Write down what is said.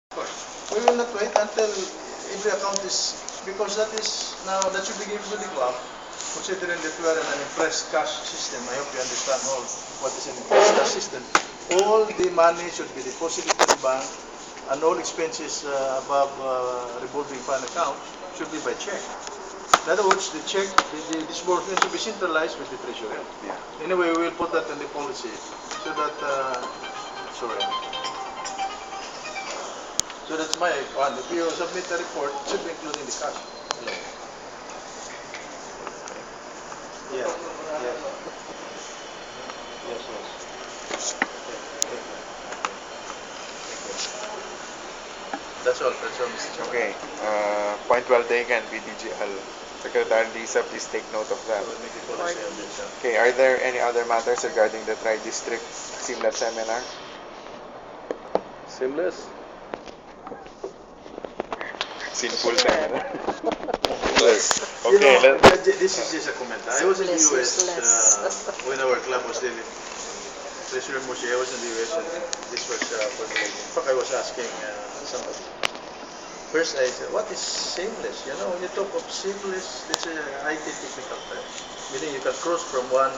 We will not wait until every account is, because that is now, that should be given to the club, considering that we are in an impressed cash system. I hope you understand all what is an impressed cash system. All the money should be deposited to the bank, and all expenses above revolving fund account should be by check. In other words, the check, the disbursement should be centralized with the treasurer. Yeah. Anyway, we will put that in the policy so that, sorry. So that's my one. If you submit the report, it should be including the cash. Yeah. Yes. Yes, yes. That's all, Mr. Chairman. Okay. Point well taken, PDGL. Secretary Lisa, please take note of that. So we'll make a policy on this. Okay, are there any other matters regarding the Tri-District SIMLAT seminar? Seamless. Sinful seminar. Less. You Okay, know, let's... this is just a comment. I was in the US Less. when our club was dealing. Treasurer Moshe, I was in the US and this was formulated. In fact, I was asking somebody. First, I said, what is seamless? You know, when you talk of seamless, it's a IT technical term. Meaning you can cross from one